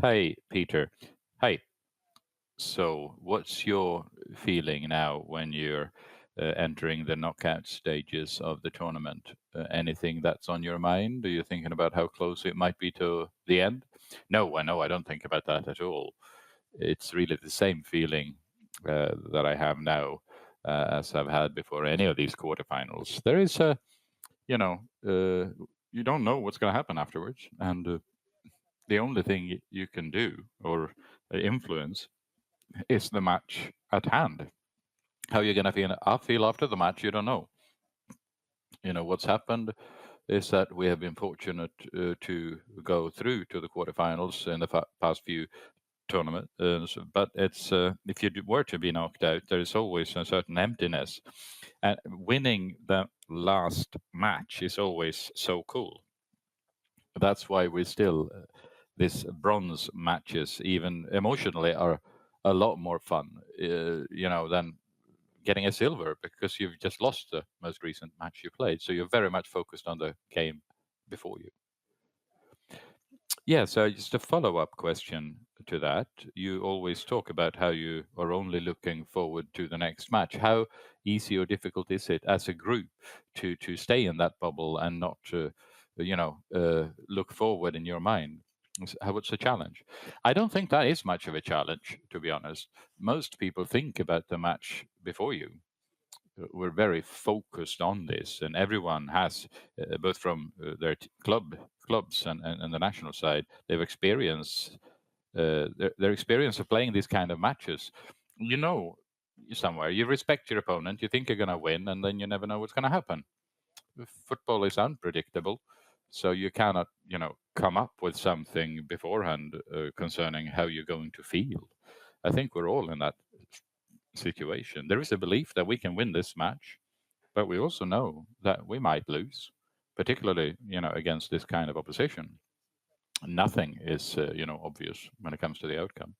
Hey, Peter. Hey, so what's your feeling now when you're entering the knockout stages of the tournament? Anything that's on your mind? Are you thinking about how close it might be to the end? No, I know I don't think about that at all. It's really the same feeling that I have now as I've had before any of these quarterfinals. There is a, you know, you don't know what's going to happen afterwards, and the only thing you can do or influence is the match at hand. How you're going to feel after the match, you don't know. What's happened is that we have been fortunate to go through to the quarterfinals in the past few tournaments. But it's if you were to be knocked out, there is always a certain emptiness, and winning the last match is always so cool. That's why we still these bronze matches, even emotionally, are a lot more fun, than getting a silver because you've just lost the most recent match you played. So you're very much focused on the game before you. Yeah, so just a follow-up question to that. You always talk about how you are only looking forward to the next match. How easy or difficult is it as a group to stay in that bubble and not to, look forward in your mind? What's the challenge? I don't think that is much of a challenge, to be honest. Most people think about the match before you. We're very focused on this, and everyone has, both from their clubs and the national side, they've experienced their experience of playing these kind of matches. You know, somewhere you respect your opponent, you think you're going to win, and then you never know what's going to happen. Football is unpredictable, so you cannot, come up with something beforehand concerning how you're going to feel. I think we're all in that situation. There is a belief that we can win this match, but we also know that we might lose, particularly, against this kind of opposition. Nothing is, obvious when it comes to the outcome.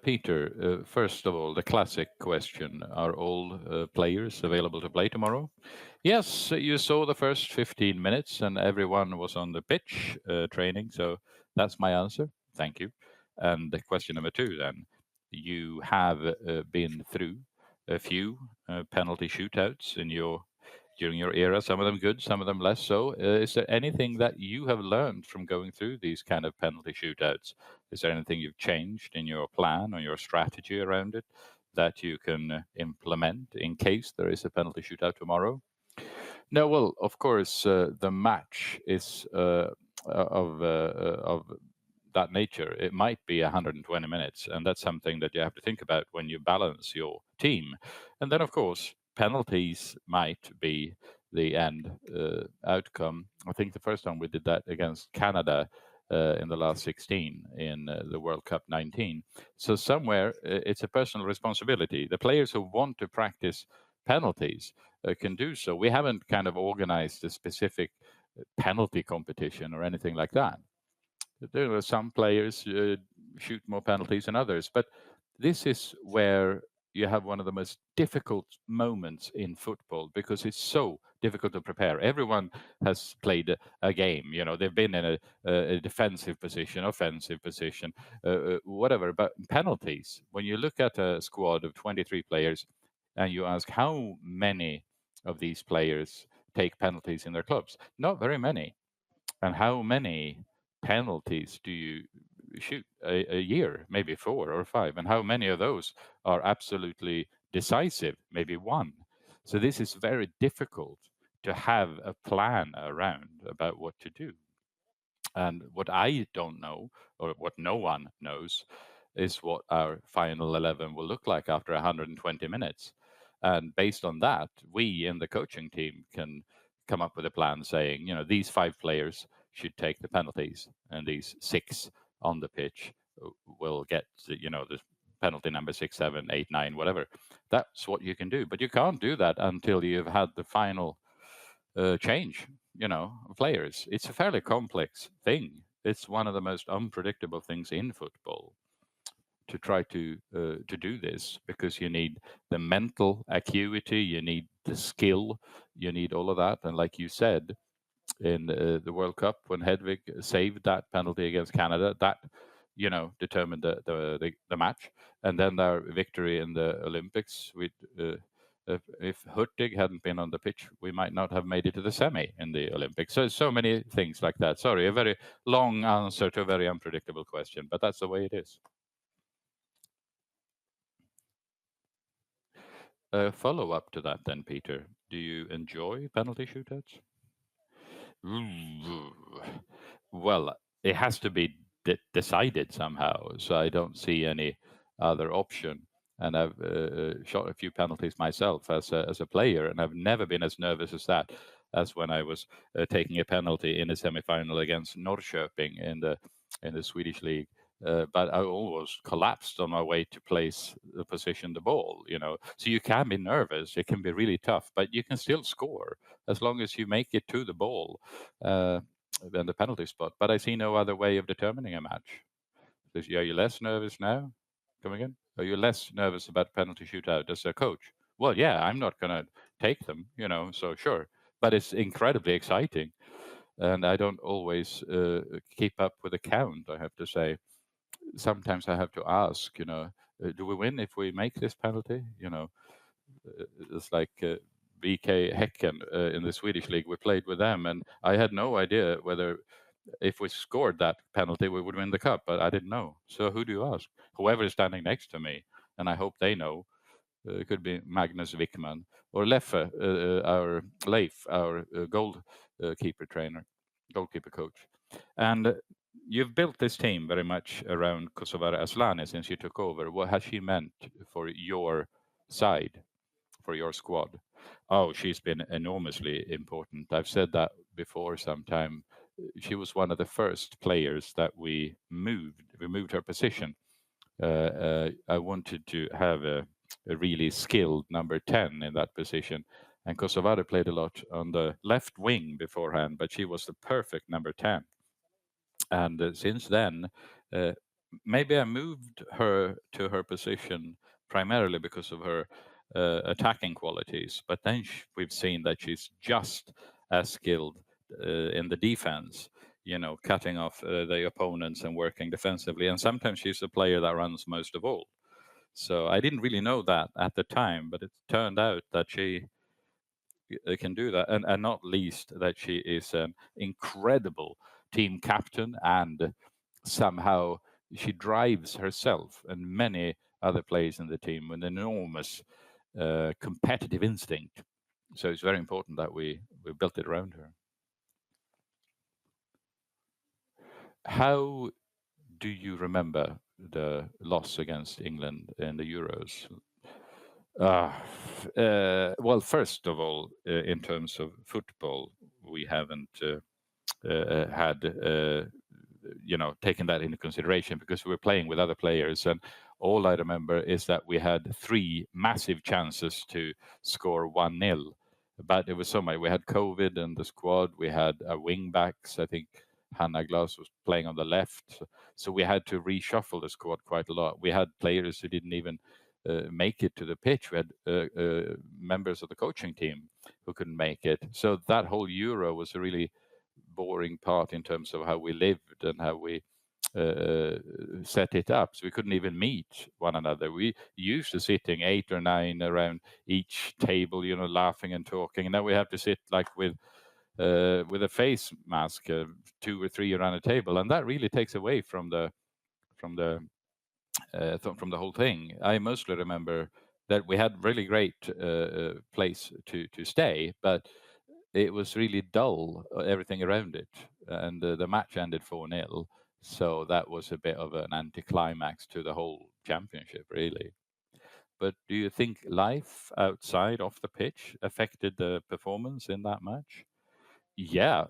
Peter, first of all, the classic question: are all players available to play tomorrow? Yes, you saw the first 15 minutes, and everyone was on the pitch training. So that's my answer. Thank you. And the question number two, then, you have been through a few penalty shootouts during your era. Some of them good, some of them less so. Is there anything that you have learned from going through these kind of penalty shootouts? Is there anything you've changed in your plan or your strategy around it that you can implement in case there is a penalty shootout tomorrow? No, well, of course, the match is of that nature. It might be 120 minutes, and that's something that you have to think about when you balance your team. And then, of course, penalties might be the end outcome. I think the first time we did that against Canada in the last 16 in the World Cup 19. So somewhere it's a personal responsibility. The players who want to practice penalties can do so. We haven't kind of organized a specific penalty competition or anything like that. There are some players shoot more penalties than others, but this is where you have one of the most difficult moments in football because it's so difficult to prepare. Everyone has played a game, they've been in a defensive position, offensive position, whatever. But penalties, when you look at a squad of 23 players and you ask how many of these players take penalties in their clubs, not very many. And how many penalties do you shoot a year? Maybe four or five. And how many of those are absolutely decisive? Maybe one. So this is very difficult to have a plan around about what to do. And what I don't know, or what no one knows, is what our final 11 will look like after 120 minutes. And based on that, we in the coaching team can come up with a plan saying, these five players should take the penalties, and these six on the pitch will get, the penalty number 6, 7, 8, 9, whatever. That's what you can do. But you can't do that until you've had the final change, players. It's a fairly complex thing. It's one of the most unpredictable things in football to try to do this because you need the mental acuity, you need the skill, you need all of that. And like you said, in the World Cup when Hedvig saved that penalty against Canada. That determined the match, and then their victory in the Olympics. If Hurtig hadn't been on the pitch, we might not have made it to the semi in the Olympics. So many things like that. Sorry, a very long answer to a very unpredictable question, but that's the way it is. Follow up to that then, Peter. Do you enjoy penalty shootouts? Well, it has to be decided somehow, so I don't see any other option. And I've shot a few penalties myself as a player, and I've never been as nervous as when I was taking a penalty in a semifinal against Norrköping in the Swedish league. But I almost collapsed on my way to place the position the ball. So you can be nervous. It can be really tough, but you can still score as long as you make it to the ball. Than the penalty spot. But I see no other way of determining a match. Are you less nervous now? Come again? Are you less nervous about penalty shootout as a coach? Well, yeah, I'm not going to take them, so sure. But it's incredibly exciting. And I don't always keep up with the count, I have to say. Sometimes I have to ask, do we win if we make this penalty? It's like BK Häcken in the Swedish league. We played with them, and I had no idea whether if we scored that penalty, we would win the cup, but I didn't know. So who do you ask? Whoever is standing next to me, and I hope they know. It could be Magnus Wickman or Leffe, our Leif, our goalkeeper trainer, goalkeeper coach. And you've built this team very much around Kosovare Asllani since you took over. What has she meant for your side, for your squad? Oh, she's been enormously important. I've said that before sometime. She was one of the first players that we moved. We moved her position. I wanted to have a really skilled number 10 in that position. And Kosovare played a lot on the left wing beforehand, but she was the perfect number 10. And since then, uh, maybe I moved her to her position primarily because of her attacking qualities. But then we've seen that she's just as skilled in the defense, cutting off the opponents and working defensively. And sometimes she's the player that runs most of all. So I didn't really know that at the time, but it turned out that she can do that, and not least that she is an incredible team captain, and somehow she drives herself and many other players in the team with enormous competitive instinct. So it's very important that we built it around her. How do you remember the loss against England in the Euros? Well, first of all, in terms of football, we haven't had taken that into consideration because we were playing with other players, and all I remember is that we had 3 massive chances to score 1-0, but it was so much. We had COVID in the squad. We had our wing backs. I think Hanna Glas was playing on the left, so we had to reshuffle the squad quite a lot. We had players who didn't even make it to the pitch. We had members of the coaching team who couldn't make it. So that whole Euro was a really boring part in terms of how we lived and how we set it up. So we couldn't even meet one another. We used to sitting 8 or 9 around each table, laughing and talking. And now we have to sit like with a face mask, 2 or 3 around a table, and that really takes away from the whole thing. I mostly remember that we had really great place to stay, but it was really dull, everything around it, and the match ended 4-0. So that was a bit of an anticlimax to the whole championship, really. But do you think life outside of the pitch affected the performance in that match? Yeah,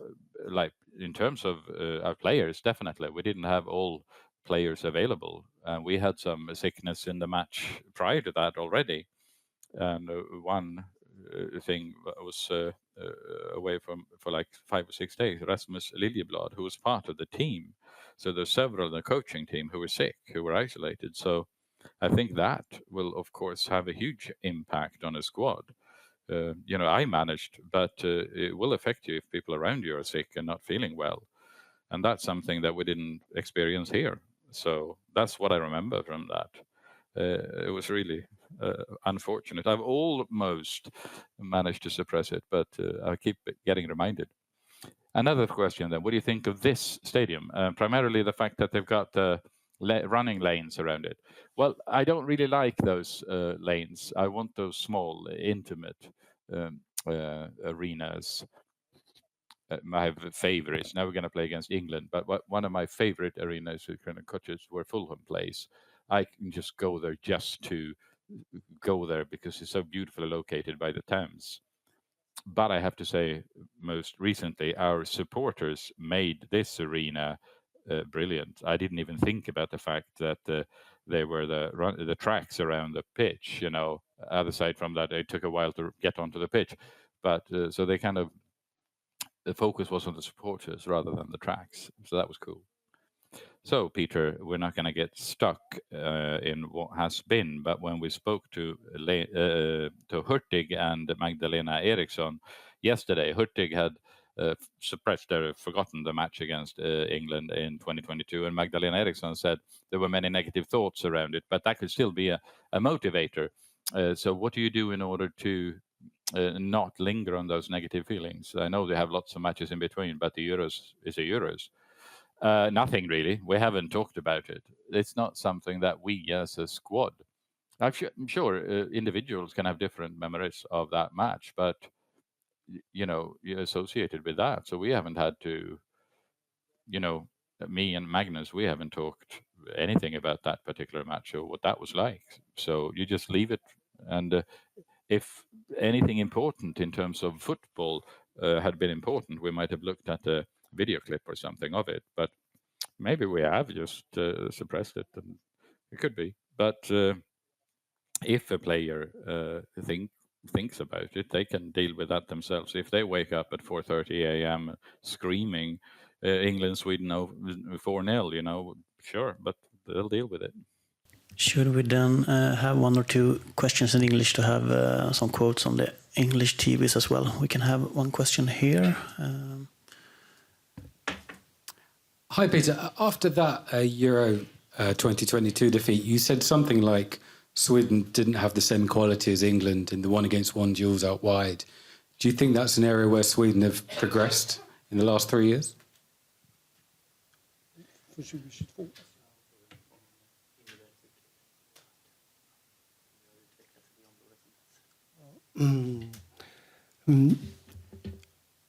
like in terms of our players, definitely. We didn't have all players available, and we had some sickness in the match prior to that already. And one thing was away for like 5 or 6 days, Rasmus Liljeblad, who was part of the team. So there's several in the coaching team who were sick, who were isolated. So I think that will, of course, have a huge impact on a squad. I managed, but it will affect you if people around you are sick and not feeling well. And that's something that we didn't experience here. So that's what I remember from that. It was really unfortunate. I've almost managed to suppress it, but I keep getting reminded. Another question then, what do you think of this stadium? Primarily the fact that they've got running lanes around it. Well, I don't really like those lanes. I want those small, intimate arenas. My favorites. Now we're going to play against England, but one of my favorite arenas with kind of coaches where Fulham plays. I can just go there just to go there because it's so beautifully located by the Thames. But I have to say, most recently, our supporters made this arena brilliant. I didn't even think about the fact that they were the tracks around the pitch. Other side from that, it took a while to get onto the pitch, but so they kind of the focus was on the supporters rather than the tracks. So that was cool. So, Peter, we're not going to get stuck in what has been, but when we spoke to Hurtig and Magdalena Eriksson yesterday, Hurtig had suppressed or forgotten the match against England in 2022, and Magdalena Eriksson said there were many negative thoughts around it, but that could still be a motivator. So what do you do in order to not linger on those negative feelings? I know they have lots of matches in between, but the Euros is a Euros. Nothing really. We haven't talked about it. It's not something that we as a squad. I'm sure individuals can have different memories of that match, but you're associated with that. So we haven't had to, me and Magnus, we haven't talked anything about that particular match or what that was like. So you just leave it. And if anything important in terms of football had been important, we might have looked at a video clip or something of it, but maybe we have just suppressed it, and it could be. But if a player thinks about it, they can deal with that themselves. If they wake up at 4:30 a.m. screaming England, Sweden 4-0, sure, but they'll deal with it. Should we then have one or two questions in English to have some quotes on the English TVs as well? We can have one question here. Hi, Peter. After that Euro 2022 defeat, you said something like Sweden didn't have the same quality as England in the one-against-one duels out wide. Do you think that's an area where Sweden have progressed in the last 3 years?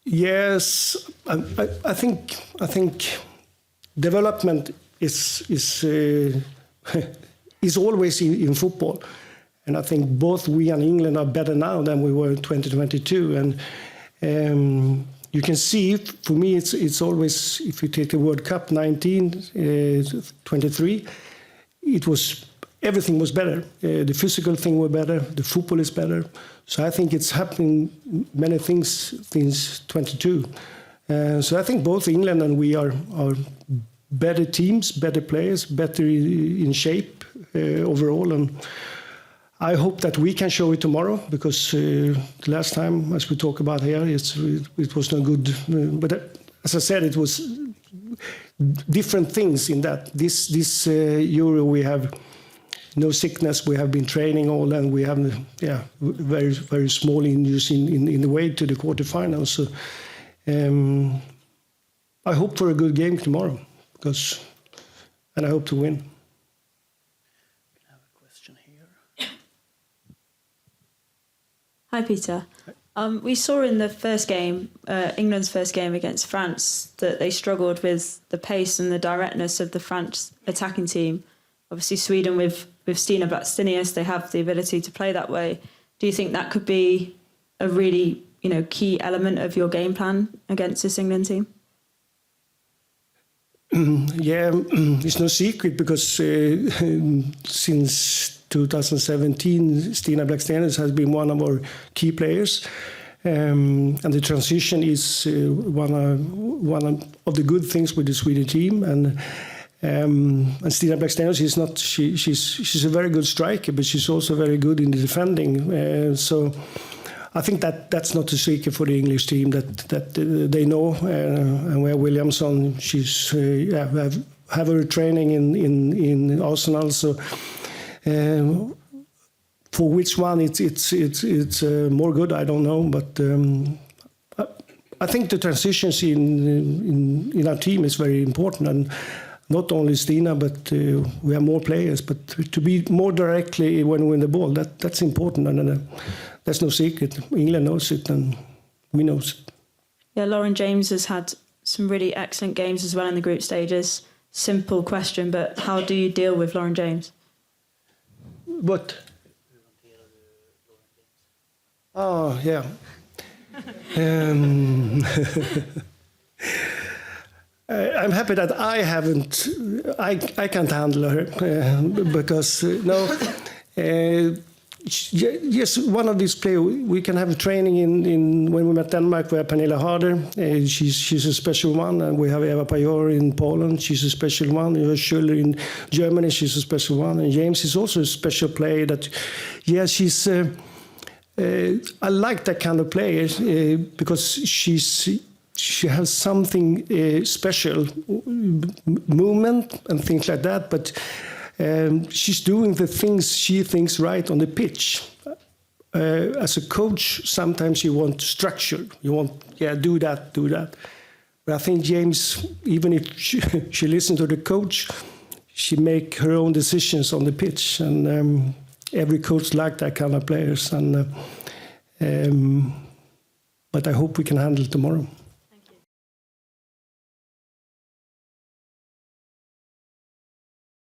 Yes, I think development is always in football, and I think both we and England are better now than we were in 2022. And you can see, for me, it's always, if you take the World Cup 23, everything was better. The physical thing were better. The football is better. So I think it's happening many things since 22. So I think both England and we are better teams, better players, better in shape overall. And I hope that we can show it tomorrow, because last time, as we talk about here, it was no good. But as I said, it was different things in that. This Euro we have no sickness. We have been training all, and we have very, very small injuries in the way to the quarterfinals. So I hope for a good game tomorrow, and I hope to win. I have a question here. Hi, Peter. We saw in the first game, England's first game against France, that they struggled with the pace and the directness of the French attacking team. Obviously, Sweden with Stina Blackstenius, they have the ability to play that way. Do you think that could be a really, key element of your game plan against this England team? Yeah, it's no secret, because since 2017, Stina Blackstenius has been one of our key players. And the transition is one of the good things with the Sweden team. And Stina Blackstenius is not. She's a very good striker, but she's also very good in the defending. So I think that's not a secret for the English team that they know. And where Williamson, she's have her training in Arsenal. So for which one it's more good, I don't know. But I think the transitions in our team is very important, and not only Stina, but we have more players. But to be more directly when we win the ball, that's important, and that's no secret. England knows it, and we know it. Yeah, Lauren James has had some really excellent games as well in the group stages. Simple question, but how do you deal with Lauren James? What? Oh, yeah. I'm happy that I can't handle her because yes, one of these players, we can have a training in when we met Denmark, we have Pernille Harder, she's a special one, and we have Eva Pajor in Poland, she's a special one, Schüller in Germany, she's a special one, and James is also a special player that, yeah, she's, I like that kind of player because she has something special, movement and things like that, but she's doing the things she thinks right on the pitch. As a coach, sometimes you want structure. You want, do that. But I think James, even if she listens to the coach, she make her own decisions on the pitch. And every coach like that kind of players. And but I hope we can handle it tomorrow.